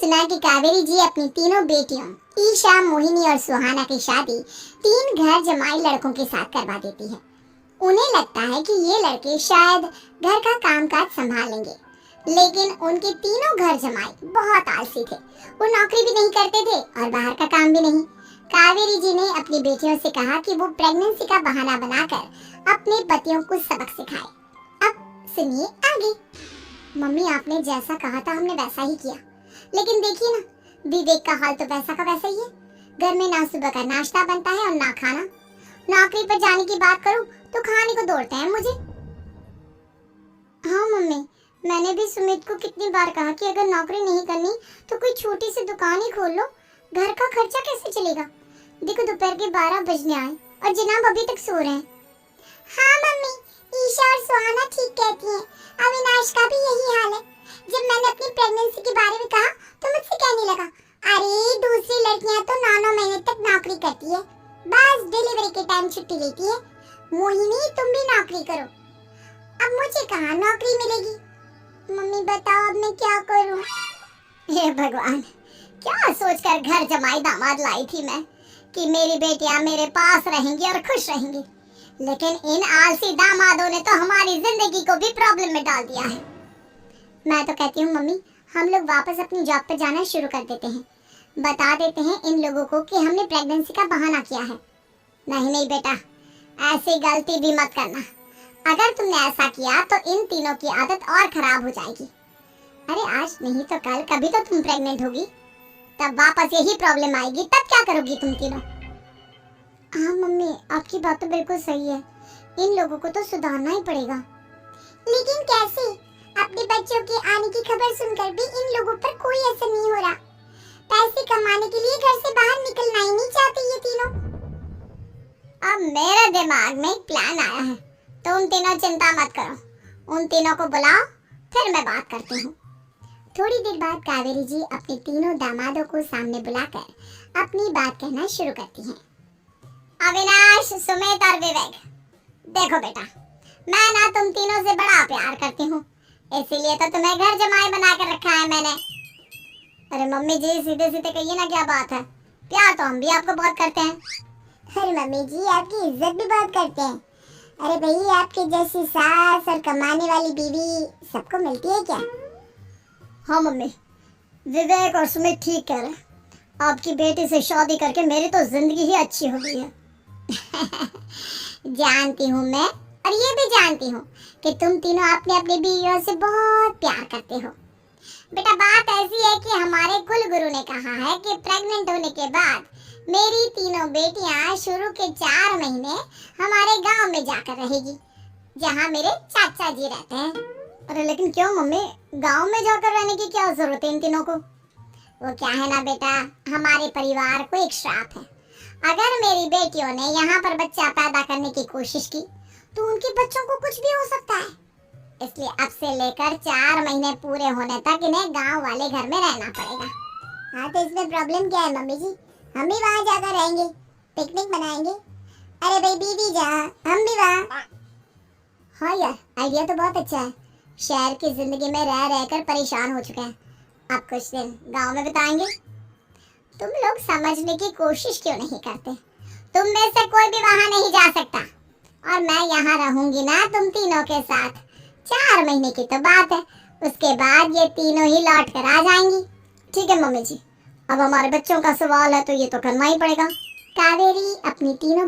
सुना कि कावेरी जी अपनी तीनों बेटियों ईशा, मोहिनी और सुहाना की शादी 3 घर जमाई लड़कों के साथ करवा देती है। उन्हें लगता है कि ये लड़के शायद घर का कामकाज संभालेंगे, लेकिन उनके तीनों घर जमाई बहुत आलसी थे। वो नौकरी भी नहीं करते थे और बाहर का काम भी नहीं। कावेरी जी ने अपनी बेटियों से कहा कि वो प्रेगनेंसी का बहाना बनाकर अपने पतियों को सबक सिखाए। अब सुनिए आगे। मम्मी, आपने जैसा कहा था हमने वैसा ही किया, लेकिन देखिए ना, विवेक का हाल तो वैसा का वैसा ही है। घर में ना सुबह का नाश्ता बनता है और ना खाना। नौकरी पर जाने की बात करूं तो खाने को दौड़ते हैं मुझे। हाँ मम्मी, मैंने भी सुमित को कितनी बार कहा कि अगर नौकरी नहीं करनी तो कोई छोटी सी दुकान ही खोल लो। घर का खर्चा कैसे चलेगा? देखो दोपहर के 12 बजने आए और जनाब अभी तक सो रहे हैं। हाँ मम्मी, ईशा और सुहाना ठीक कहती हैं। अविनाश का भी यही हाल है। जब मैंने अपनी प्रेगनेंसी के बारे में कहा तो मुझसे कहने लगा, अरे दूसरी लड़कियां तो 9 महीने तक नौकरी करती है, बस डिलीवरी के टाइम छुट्टी लेती है। मोहिनी, तुम भी नौकरी करो। अब मुझे कहाँ नौकरी मिलेगी? मम्मी बताओ अब मैं क्या करूँ? हे भगवान, क्या सोचकर घर जमाई दामाद लाई थी मैं कि मेरी बेटियां मेरे पास रहेंगी और खुश रहेंगी, लेकिन इन आलसी दामादों ने तो हमारी जिंदगी को भी प्रॉब्लम में डाल दिया है। मैं तो कहती हूँ मम्मी, हम लोग वापस अपनी जॉब पे जाना शुरू कर देते हैं। बता देते हैं इन लोगों को कि हमने प्रेगनेंसी का बहाना किया है। नहीं नहीं बेटा, ऐसी गलती भी मत करना। अगर तुमने ऐसा किया तो इन तीनों की आदत और खराब हो जाएगी। अरे आज नहीं तो कल कभी तो तुम प्रेग्नेंट होगी, तब वापस यही प्रॉब्लम आएगी। तब क्या करोगी तुम तीनों? हाँ मम्मी, आपकी बात तो बिल्कुल सही है। इन लोगों को तो सुधारना ही पड़ेगा। लेकिन कैसे? अपने बच्चों के आने की खबर सुनकर भी इन लोगों पर कोई असर नहीं हो रहा। पैसे कमाने के लिए घर से बाहर निकलना ही नहीं चाहते ये तीनों। अब मेरे दिमाग में एक प्लान आया है। तुम तीनों चिंता मत करो, उन तीनों को बुलाओ, फिर मैं बात करती हूँ। थोड़ी देर बाद कावेरी जी अपने तीनों दामादों को सामने बुलाकर अपनी बात कहना शुरू करती हैं। अविनाश, सुमित और विवेक, देखो बेटा, मैं ना तुम तीनों से बड़ा प्यार करती हूँ, इसीलिए तो तुम्हें घर जमाई बना कर रखा है मैंने। अरे मम्मी जी, सीधे सीधे कहिए ना, क्या बात है? प्यार तो हम भी आपको बहुत करते हैं। अरे मम्मी जी, आपकी इज्जत भी बहुत करते हैं। अरे भाई, आपके जैसी सास और कमाने वाली बीवी सबको मिलती है क्या? हाँ मम्मी, विवेक और सुमित ठीक कह रहे हैं। आपकी बेटी से शादी करके मेरी तो जिंदगी ही अच्छी हो गई है। जानती हूँ मैं, और ये भी जानती हूँ कि तुम तीनों अपने अपनी बीवियों से बहुत प्यार करते हो। बेटा, बात ऐसी है कि हमारे कुल गुरु ने कहा है कि प्रेग्नेंट होने के बाद मेरी तीनों बेटियां शुरू के 4 महीने हमारे गांव में जाकर रहेगी, जहां मेरे चाचा जी रहते हैं। अरे लेकिन क्यों मम्मी, गांव में जाकर रहने की क्या जरूरत है इन तीनों को? वो क्या है ना बेटा, हमारे परिवार को एक श्राप है। अगर मेरी बेटियों ने यहाँ पर बच्चा पैदा करने की कोशिश की तो उनके बच्चों को कुछ भी हो सकता है। इसलिए अब से लेकर 4 महीने पूरे होने तक इन्हें गांव वाले घर में रहना पड़ेगा। हाँ तो इसमें प्रॉब्लम क्या है मम्मी जी? हम भी वहाँ जाकर रहेंगे, पिकनिक मनाएंगे। अरे भाई बीवी जा, हम भी वहाँ। हाँ यार, आइडिया तो बहुत अच्छा है। शहर की जिंदगी में रह रहकर परेशान हो चुके हैं, अब कुछ दिन गांव में बिताएंगे। तुम लोग समझने की कोशिश क्यों नहीं करते? तुम में से कोई भी वहाँ नहीं जा सकता, और मैं यहाँ रहूंगी ना तुम तीनों के साथ। 4 महीने की तो बात है, उसके बाद ये तीनों ही लौट कर आ जाएंगी। ठीक है मम्मी जी, अब हमारे बच्चों का सवाल है तो ये तो करना ही पड़ेगा। कावेरी अपनी तीनों